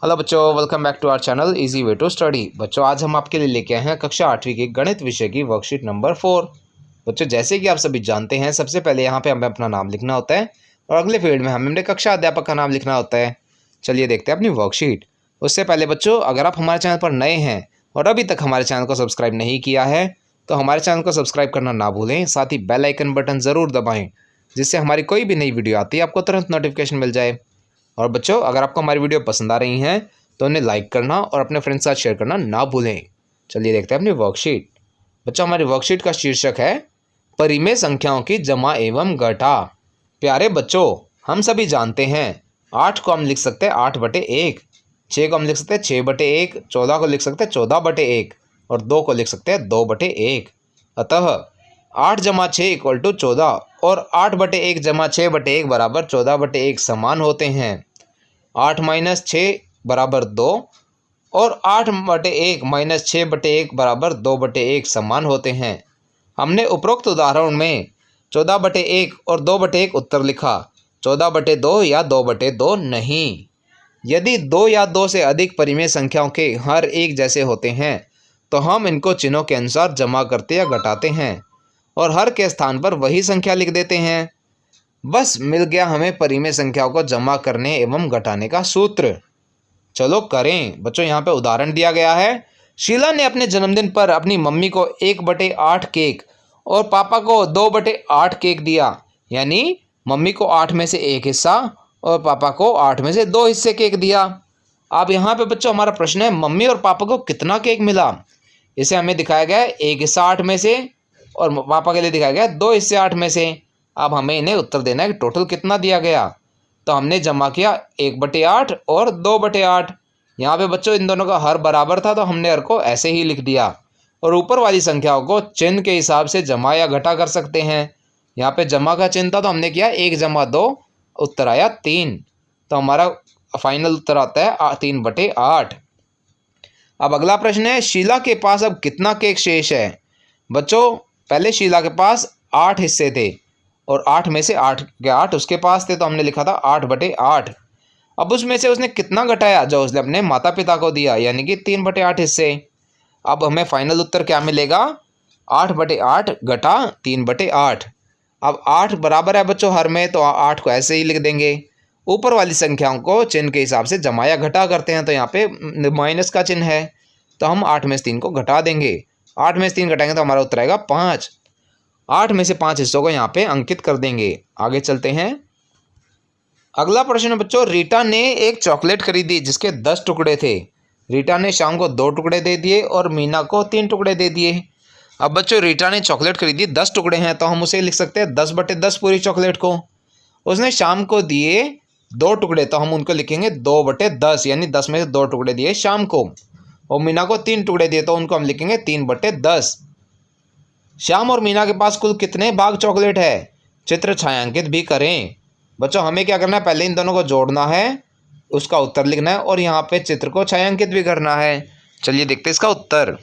Hello बच्चों, welcome back to our channel easy way to study. बच्चों, आज हम आपके लिए लेके आए हैं कक्षा 8वीं की गणित विषय की वर्कशीट नंबर 4। बच्चों, जैसे कि आप सभी जानते हैं, सबसे पहले यहाँ पे हमें अपना नाम लिखना होता है और अगले फील्ड में हमें अपने कक्षा अध्यापक का नाम लिखना होता है। चलिए देखते हैं अपनी वर्कशीट। उससे पहले बच्चों, अगर आप हमारे चैनल पर नए हैं और अभी तक हमारे चैनल को सब्सक्राइब नहीं किया है तो हमारे चैनल को सब्सक्राइब करना ना भूलें। साथ ही बेल आइकन बटन ज़रूर दबाएँ, जिससे हमारी कोई भी नई वीडियो आती है आपको तुरंत नोटिफिकेशन मिल जाए। और बच्चों, अगर आपको हमारी वीडियो पसंद आ रही हैं तो उन्हें लाइक करना और अपने फ्रेंड्स के साथ शेयर करना ना भूलें। चलिए देखते हैं अपनी वर्कशीट। बच्चों, हमारी वर्कशीट का शीर्षक है परिमेय संख्याओं की जमा एवं घटा। प्यारे बच्चों, हम सभी जानते हैं 8 को हम लिख सकते हैं 8/1, 6 को हम लिख सकते हैं 6/1, 14 को लिख सकते हैं 14/1 और 2 को लिख सकते हैं 2/1। अतः 8 जमा 6 इक्वल टू 14 और 8/1 जमा 6/1 बराबर 14/1 समान होते हैं। 8 - 6 बराबर 2 और 8/1 - 6/1 बराबर 2/1 समान होते हैं। हमने उपरोक्त उदाहरण में 14/1 और 2/1 उत्तर लिखा, 14/2 या 2/2 नहीं। यदि 2 या 2 से अधिक परिमेय संख्याओं के हर एक जैसे होते हैं तो हम इनको चिन्हों के अनुसार जमा करते या घटाते हैं और हर के स्थान पर वही संख्या लिख देते हैं। बस मिल गया हमें परिमेय संख्याओं को जमा करने एवं घटाने का सूत्र। चलो करें। बच्चों, यहाँ पे उदाहरण दिया गया है। शीला ने अपने जन्मदिन पर अपनी मम्मी को 1/8 केक और पापा को 2/8 केक दिया। यानी मम्मी को 8 में से 1 हिस्सा और पापा को 8 में से 2 हिस्से केक दिया। अब यहाँ पे बच्चों हमारा प्रश्न है, मम्मी और पापा को कितना केक मिला। इसे हमें दिखाया गया है 1 हिस्सा 8 में से और पापा के लिए दिखाया गया है 2 हिस्से 8 में से। अब हमें इन्हें उत्तर देना है कि टोटल कितना दिया गया। तो हमने जमा किया 1/8 और 2/8। यहाँ पे बच्चों इन दोनों का हर बराबर था तो हमने हर को ऐसे ही लिख दिया और ऊपर वाली संख्याओं को चिन्ह के हिसाब से जमा या घटा कर सकते हैं। यहाँ पे जमा का चिन्ह था तो हमने किया 1 जमा 2, उत्तर आया 3। तो हमारा फाइनल उत्तर आता है 3/8। अब अगला प्रश्न है, शीला के पास अब कितना केक शेष है। बच्चों, पहले शीला के पास 8 हिस्से थे और 8 में से 8 के 8 उसके पास थे तो हमने लिखा था 8/8। अब उसमें से उसने कितना घटाया, जो उसने अपने माता पिता को दिया, यानी कि 3/8 हिस्से। अब हमें फाइनल उत्तर क्या मिलेगा, 8/8 घटा 3/8। अब 8 बराबर है बच्चों हर में, तो 8 को ऐसे ही लिख देंगे। ऊपर वाली संख्याओं को चिन्ह के हिसाब से जमा या घटा करते हैं तो यहाँ पे माइनस का चिन्ह है तो हम 8 में से 3 को घटा देंगे। 8 में से 3 घटाएंगे तो हमारा उत्तर आएगा 5। 8 में से 5 हिस्सों को यहाँ पे अंकित कर देंगे। आगे चलते हैं। अगला प्रश्न है बच्चों, रीटा ने एक चॉकलेट खरीदी जिसके 10 टुकड़े थे। रीटा ने शाम को 2 टुकड़े दे दिए और मीना को 3 टुकड़े दे दिए। अब बच्चों, रीटा ने चॉकलेट खरीदी, 10 टुकड़े हैं तो हम उसे लिख सकते हैं 10/10 पूरी चॉकलेट को। उसने शाम को दिए 2 टुकड़े तो हम उनको लिखेंगे 2/10, यानी 10 में से 2 टुकड़े दिए शाम को। और मीना को 3 टुकड़े दिए तो उनको हम लिखेंगे 3/10। श्याम और मीना के पास कुल कितने भाग चॉकलेट है, चित्र छायांकित भी करें। बच्चों, हमें क्या करना है, पहले इन दोनों को जोड़ना है, उसका उत्तर लिखना है और यहाँ पे चित्र को छायांकित भी करना है। चलिए देखते हैं इसका उत्तर।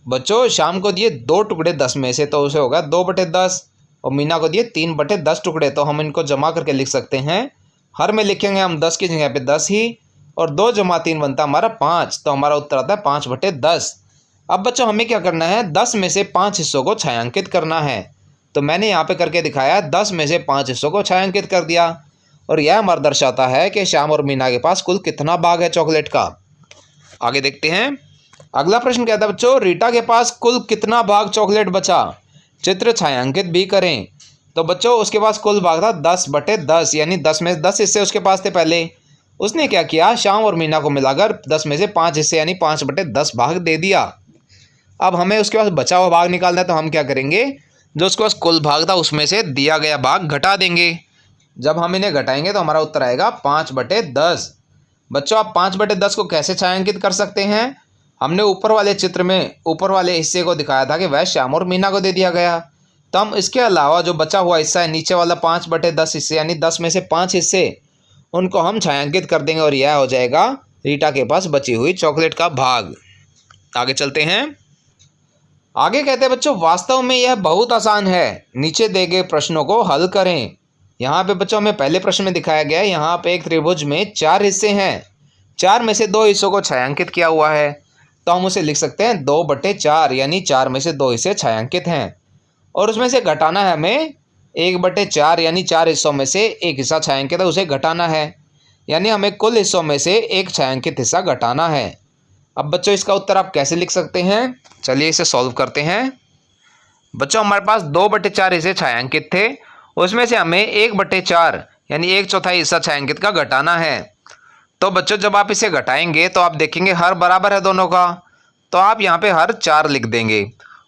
बच्चों, श्याम को दिए 2 टुकड़े 10 में से तो उसे होगा 2/10 और मीना को दिए 3/10 टुकड़े तो हम इनको जमा करके लिख सकते हैं। हर में लिखेंगे हम 10 की जगह पे 10 ही और 2 जमा 3 बनता है हमारा 5, तो हमारा उत्तर आता है 5/10। अब बच्चों हमें क्या करना है, 10 में से 5 हिस्सों को छायांकित करना है। तो मैंने यहाँ पे करके दिखाया, 10 में से 5 हिस्सों को छायांकित कर दिया और यह हमारा दर्शाता है कि श्याम और मीना के पास कुल कितना भाग है चॉकलेट का। आगे देखते हैं। अगला प्रश्न कहता है बच्चों, रीटा के पास कुल कितना भाग चॉकलेट बचा, चित्र छायांकित भी करें। तो बच्चों, उसके पास कुल भाग था 10/10, यानी 10 में से 10 हिस्से उसके पास थे पहले। उसने क्या किया, श्याम और मीना को मिलाकर 10 में से 5 हिस्से यानी 5/10 भाग दे दिया। अब हमें उसके पास बचा हुआ भाग निकालना है तो हम क्या करेंगे, जो उसके पास कुल भाग था उसमें से दिया गया भाग घटा देंगे। जब हम इन्हें घटाएंगे तो हमारा उत्तर आएगा 5/10। बच्चों, आप 5/10 को कैसे छायांकित कर सकते हैं, हमने ऊपर वाले चित्र में ऊपर वाले हिस्से को दिखाया था कि वह श्याम और मीना को दे दिया गया। तो हम इसके अलावा जो बचा हुआ हिस्सा है नीचे वाला 5/10 हिस्से यानी 10 में से 5 हिस्से, उनको हम छायांकित कर देंगे और यह हो जाएगा रीटा के पास बची हुई चॉकलेट का भाग। आगे चलते हैं। आगे कहते हैं बच्चों, वास्तव में यह बहुत आसान है, नीचे दिए गए प्रश्नों को हल करें। यहाँ पे बच्चों हमें पहले प्रश्न में दिखाया गया है, यहाँ पे एक त्रिभुज में 4 हिस्से हैं, 4 में से 2 हिस्सों को छायांकित किया हुआ है। तो हम उसे लिख सकते हैं 2/4, यानी 4 में से 2 हिस्से छायांकित हैं। और उसमें से घटाना है हमें 1/4, यानी 4 हिस्सों में से एक हिस्सा छायांकित है, उसे घटाना है, यानी हमें कुल हिस्सों में से एक छायांकित हिस्सा घटाना है। अब बच्चों इसका उत्तर आप कैसे लिख सकते हैं, चलिए इसे सॉल्व करते हैं। बच्चों हमारे पास 2/4 हिस्से छायांकित थे, उसमें से हमें 1/4 यानी 1/4 हिस्सा छायांकित का घटाना है। तो बच्चों जब आप इसे घटाएंगे तो आप देखेंगे हर बराबर है दोनों का, तो आप यहाँ पे हर 4 लिख देंगे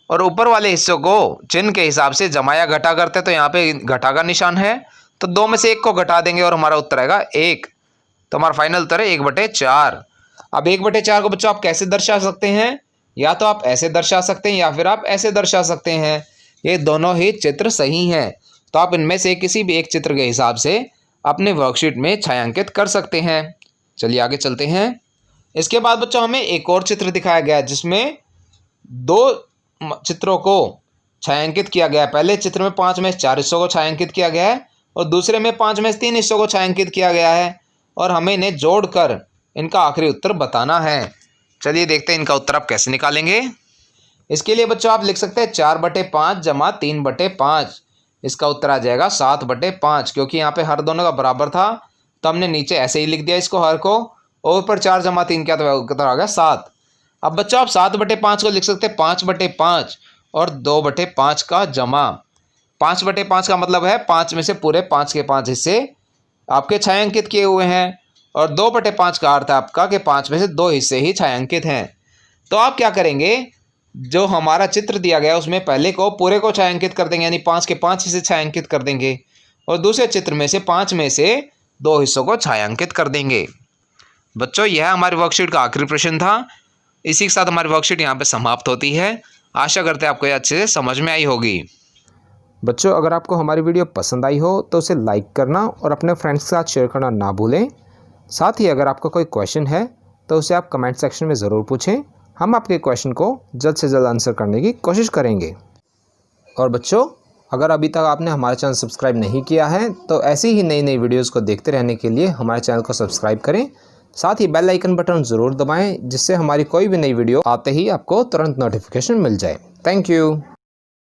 और ऊपर वाले हिस्सों को चिन्ह के हिसाब से जमा या घटा करते, तो यहाँ पे घटा का निशान है, तो 2 में से 1 को घटा देंगे और हमारा उत्तर आएगा 1। तो हमारा फाइनल उत्तर है 1/4। अब 1/4 को बच्चों आप कैसे दर्शा सकते हैं, या तो आप ऐसे दर्शा सकते हैं या फिर आप ऐसे दर्शा सकते हैं। ये दोनों ही चित्र सही हैं, तो आप इनमें से किसी भी एक चित्र के हिसाब से अपने वर्कशीट में छायांकित कर सकते हैं। चलिए आगे चलते हैं। इसके बाद बच्चों हमें एक और चित्र दिखाया गया है जिसमें 2 चित्रों को छायांकित किया गया है। पहले चित्र में 5 में से 4 हिस्सों को छायांकित किया गया है और दूसरे में 5 में से 3 हिस्सों को छायांकित किया गया है, और हमें इन्हें जोड़कर इनका आखिरी उत्तर बताना है। चलिए देखते हैं इनका उत्तर आप कैसे निकालेंगे। इसके लिए बच्चों आप लिख सकते हैं 4/5 जमा 3/5। इसका उत्तर आ जाएगा 7/5, क्योंकि यहाँ पे हर दोनों का बराबर था, तो हमने नीचे ऐसे ही लिख दिया इसको हर को, और ऊपर 4 जमा 3 क्या तो आ गया 7। अब बच्चों आप 7/5 को लिख सकते हैं 5/5 और 2/5 का जमा। 5/5 का मतलब है 5 में से पूरे 5 के 5 हिस्से आपके छायांकित किए हुए हैं, और 2/5 का अर्थ है आपका कि 5 में से 2 हिस्से ही छायांकित हैं। तो आप क्या करेंगे, जो हमारा चित्र दिया गया उसमें पहले को पूरे को छायांकित कर देंगे, यानी 5 के 5 हिस्से छायांकित कर देंगे, और दूसरे चित्र में से 5 में से 2 हिस्सों को छायांकित कर देंगे। बच्चों यह हमारी वर्कशीट का आखिरी प्रश्न था। इसी के साथ हमारी वर्कशीट यहाँ पे समाप्त होती है। आशा करते हैं आपको ये अच्छे से समझ में आई होगी। बच्चों अगर आपको हमारी वीडियो पसंद आई हो तो उसे लाइक करना और अपने फ्रेंड्स के साथ शेयर करना ना भूलें। साथ ही अगर आपका कोई क्वेश्चन है तो उसे आप कमेंट सेक्शन में ज़रूर पूछें, हम आपके क्वेश्चन को जल्द से जल्द आंसर करने की कोशिश करेंगे। और बच्चों अगर अभी तक आपने हमारा चैनल सब्सक्राइब नहीं किया है तो ऐसी ही नई नई वीडियोस को देखते रहने के लिए हमारे चैनल को सब्सक्राइब करें। साथ ही बेल आइकन बटन ज़रूर दबाएं, जिससे हमारी कोई भी नई वीडियो आते ही आपको तुरंत नोटिफिकेशन मिल जाए। Thank you.